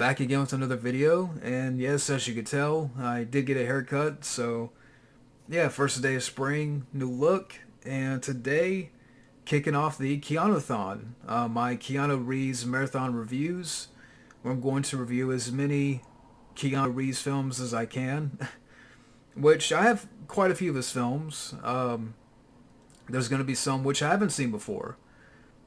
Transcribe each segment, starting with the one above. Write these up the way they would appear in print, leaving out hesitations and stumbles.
back again with another video, and yes, as you could tell, I did get a haircut, so yeah, first day of spring, new look, and today, kicking off the Keanu-Thon, my Keanu Reeves marathon reviews, where I'm going to review as many Keanu Reeves films as I can, which I have quite a few of his films. There's going to be some which I haven't seen before.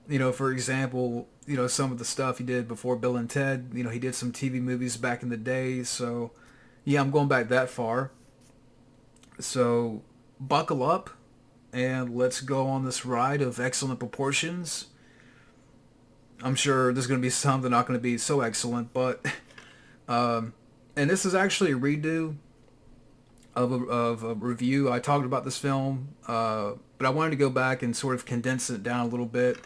For example, some of the stuff he did before Bill and Ted. He did some TV movies back in the day. So, yeah, I'm going back that far. So, buckle up and let's go on this ride of excellent proportions. I'm sure there's going to be some that are not going to be so excellent, but, and this is actually a redo of a review. I talked about this film, but I wanted to go back and sort of condense it down a little bit.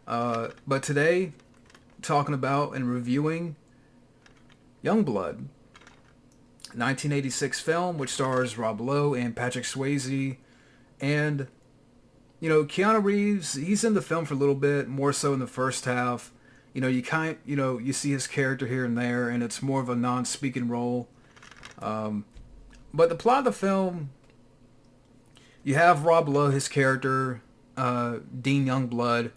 But today, talking about and reviewing Youngblood, 1986 film which stars Rob Lowe and Patrick Swayze, and Keanu Reeves. He's in the film for a little bit, more so in the first half. You see his character here and there, and it's more of a non-speaking role. But the plot of the film, you have Rob Lowe, his character, Dean Youngblood,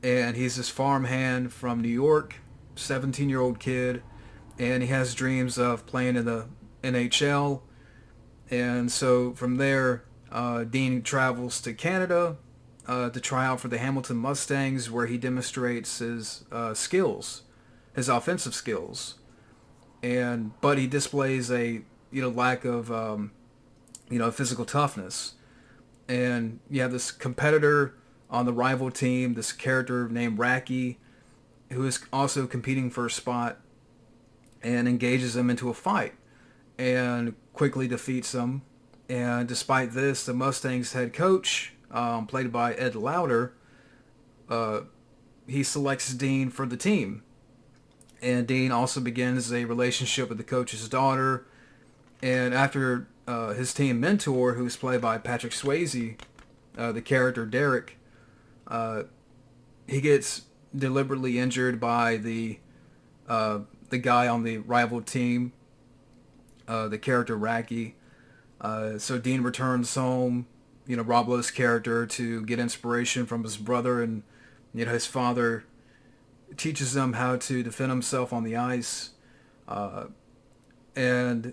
and he's this farmhand from New York, 17-year-old kid, and he has dreams of playing in the NHL. And so from there, Dean travels to Canada to try out for the Hamilton Mustangs, where he demonstrates his skills, his offensive skills. But he displays a lack of physical toughness. And you have this competitor on the rival team, this character named Racky, who is also competing for a spot, and engages him into a fight and quickly defeats him. And despite this, the Mustangs head coach, played by Ed Lauter, he selects Dean for the team. And Dean also begins a relationship with the coach's daughter. And after his team mentor, who's played by Patrick Swayze, the character Derek, he gets deliberately injured by the guy on the rival team, the character Racky. So Dean returns home, Rob Lowe's character, to get inspiration from his brother, and his father teaches him how to defend himself on the ice. And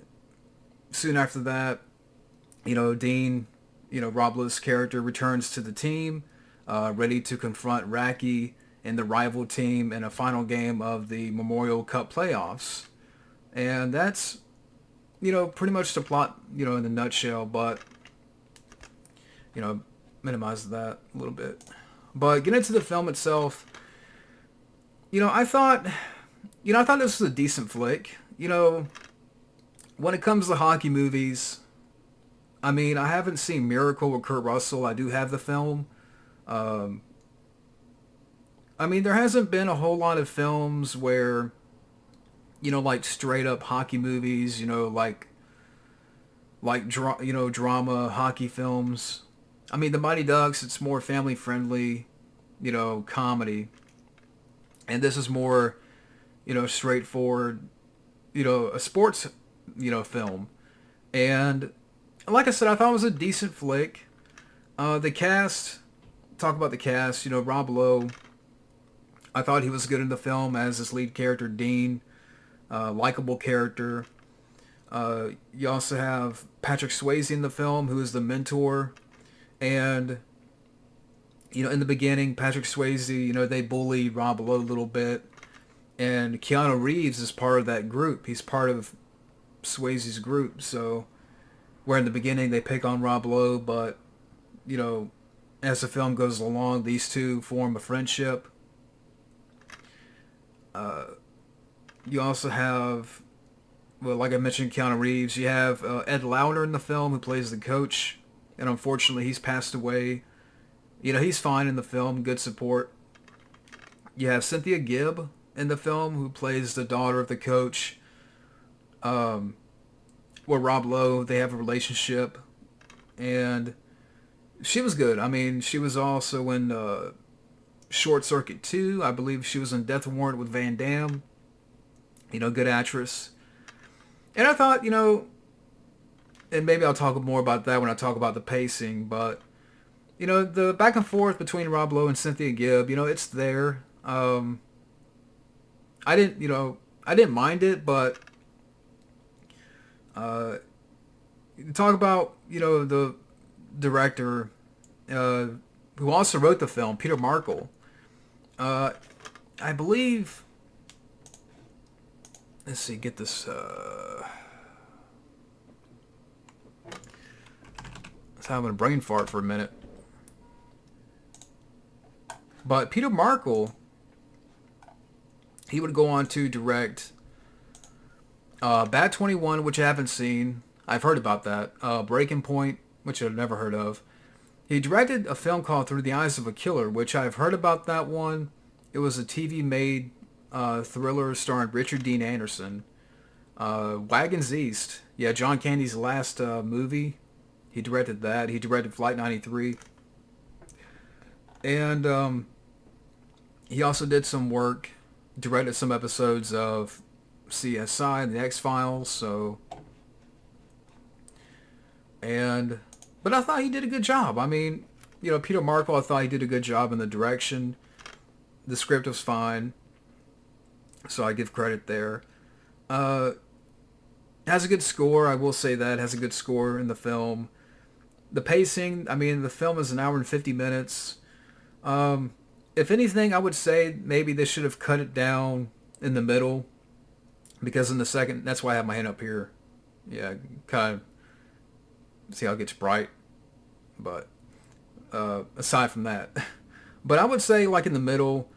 soon after that, Dean, Rob Lowe's character, returns to the team, ready to confront Racky and the rival team in a final game of the Memorial Cup playoffs. And that's, pretty much the plot, in a nutshell, but, minimize that a little bit. But getting into the film itself, I thought this was a decent flick. When it comes to hockey movies, I haven't seen Miracle with Kurt Russell. I do have the film. There hasn't been a whole lot of films where, like straight up hockey movies, drama hockey films. The Mighty Ducks, it's more family friendly, comedy. And this is more, straightforward, a sports, film. And like I said, I thought it was a decent flick. The cast, talk about the cast, Rob Lowe, I thought he was good in the film as his lead character, Dean. Likable character. You also have Patrick Swayze in the film, who is the mentor. And, in the beginning, Patrick Swayze, they bully Rob Lowe a little bit. And Keanu Reeves is part of that group. He's part of Swayze's group. So, where in the beginning they pick on Rob Lowe, but, as the film goes along, these two form a friendship. You also have, well, like I mentioned, Keanu Reeves. You have Ed Lauter in the film, who plays the coach, and unfortunately he's passed away. He's fine in the film, good support. You have Cynthia Gibb in the film, who plays the daughter of the coach. Where Rob Lowe, they have a relationship, and she was good. She was also in Short Circuit 2. I believe she was in Death Warrant with Van Damme. Good actress. And I thought, and maybe I'll talk more about that when I talk about the pacing, but, the back and forth between Rob Lowe and Cynthia Gibb, it's there. I didn't mind it, but uh, talk about, the director who also wrote the film, Peter Markle. I believe, let's see, get this, let's have a brain fart for a minute. But Peter Markle, he would go on to direct Bad 21, which I haven't seen. I've heard about that. Breaking Point, which I've never heard of. He directed a film called Through the Eyes of a Killer, which I've heard about that one. It was a TV-made thriller starring Richard Dean Anderson. Wagons East. Yeah, John Candy's last movie. He directed that. He directed Flight 93. And he also did some work, directed some episodes of CSI and the X-Files, so... But I thought he did a good job. I mean, Peter Markle, I thought he did a good job in the direction. The script was fine, so I give credit there. Has a good score, I will say that. Has a good score in the film. The pacing, I mean, the film is an hour and 50 minutes. If anything, I would say maybe they should have cut it down in the middle, because in the second, that's why I have my hand up here. Yeah, kind of see how it gets bright. But aside from that, but I would say like in the middle,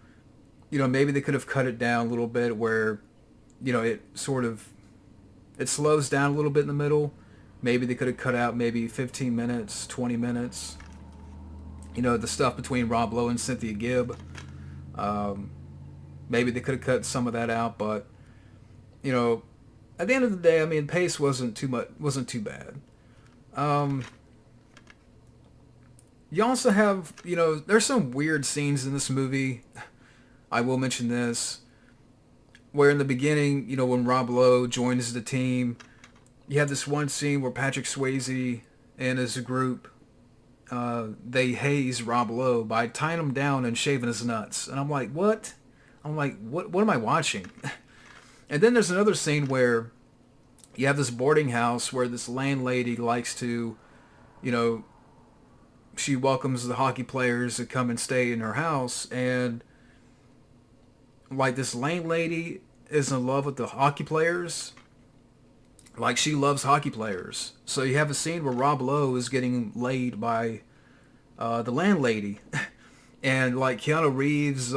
maybe they could have cut it down a little bit where, it slows down a little bit in the middle. Maybe they could have cut out maybe 15 minutes, 20 minutes. The stuff between Rob Lowe and Cynthia Gibb. Maybe they could have cut some of that out, but at the end of the day, I mean, pace wasn't too bad. You also have, there's some weird scenes in this movie. I will mention this, where in the beginning, when Rob Lowe joins the team, you have this one scene where Patrick Swayze and his group, they haze Rob Lowe by tying him down and shaving his nuts. And I'm like, what? What am I watching? And then there's another scene where you have this boarding house where this landlady likes to, she welcomes the hockey players to come and stay in her house. And like this landlady is in love with the hockey players. Like she loves hockey players. So you have a scene where Rob Lowe is getting laid by the landlady. And like Keanu Reeves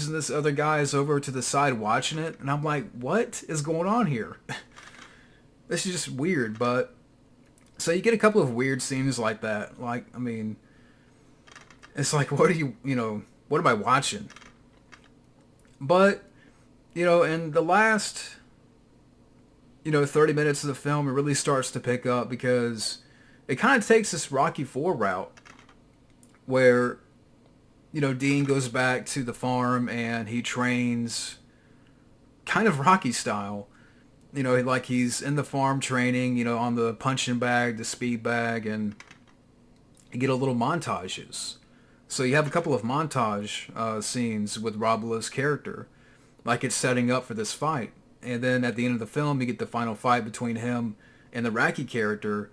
and this other guy is over to the side watching it. And I'm like, what is going on here? This is just weird. But so you get a couple of weird scenes like that. Like, I mean, it's like, what am I watching? But, in the last, 30 minutes of the film, it really starts to pick up because it kind of takes this Rocky IV route where, Dean goes back to the farm and he trains kind of Rocky style. Like he's in the farm training, on the punching bag, the speed bag, and you get a little montages. So you have a couple of montage scenes with Rob Lowe's character, like it's setting up for this fight. And then at the end of the film, you get the final fight between him and the Rocky character,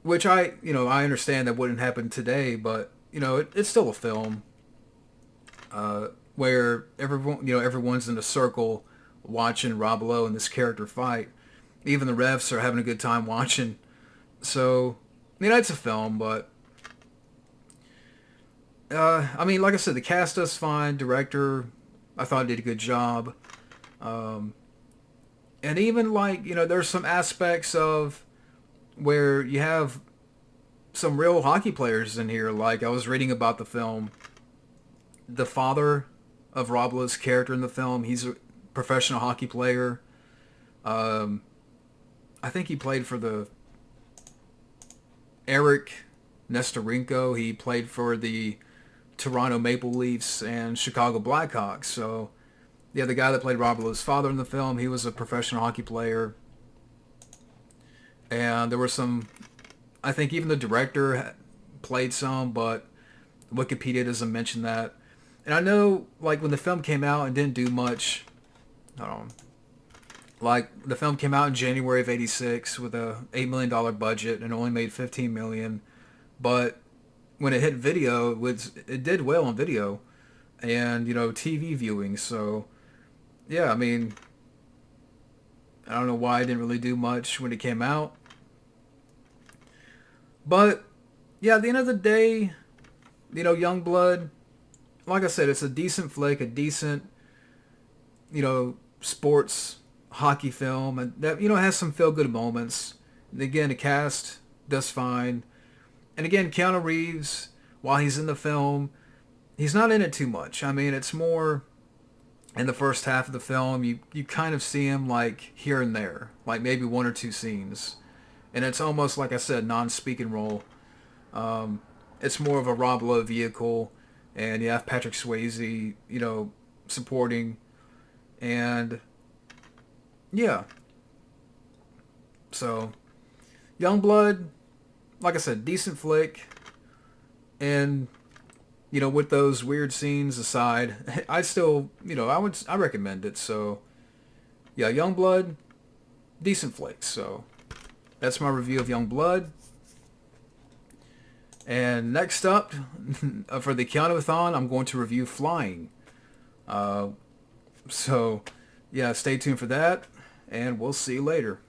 which I understand that wouldn't happen today, but, it's still a film where everyone's in a circle watching Rob Lowe and this character fight. Even the refs are having a good time watching. So, it's a film, but I mean, like I said, the cast does fine. Director, I thought did a good job. And even like, there's some aspects of where you have some real hockey players in here. Like I was reading about the film. The father of Rob Lowe's character in the film, he's a professional hockey player. I think he played for the Eric Nestorenko. He played for the Toronto Maple Leafs and Chicago Blackhawks. So, yeah, the guy that played Rob Lowe's father in the film, he was a professional hockey player. And there were some, I think even the director played some, but Wikipedia doesn't mention that. And I know, like, when the film came out and didn't do much, hold on, like, the film came out in January of 86 with a $8 million budget and only made $15 million. But when it hit video, it did well on video and, TV viewing. So, yeah, I mean, I don't know why it didn't really do much when it came out. But, yeah, at the end of the day, Youngblood, like I said, it's a decent flick, a decent, sports hockey film, and that, has some feel-good moments. And again, the cast does fine. And again, Keanu Reeves, while he's in the film, he's not in it too much. I mean, it's more in the first half of the film, you kind of see him like here and there, like maybe one or two scenes. And it's almost, like I said, non-speaking role. It's more of a Rob Lowe vehicle. And you have Patrick Swayze, supporting. And, yeah. So, Youngblood, like I said, decent flick. And, with those weird scenes aside, I still, I recommend it. So, yeah, Youngblood, decent flick. So, that's my review of Youngblood. And next up, for the Keanu-Thon, I'm going to review Flying. So, yeah, stay tuned for that, and we'll see you later.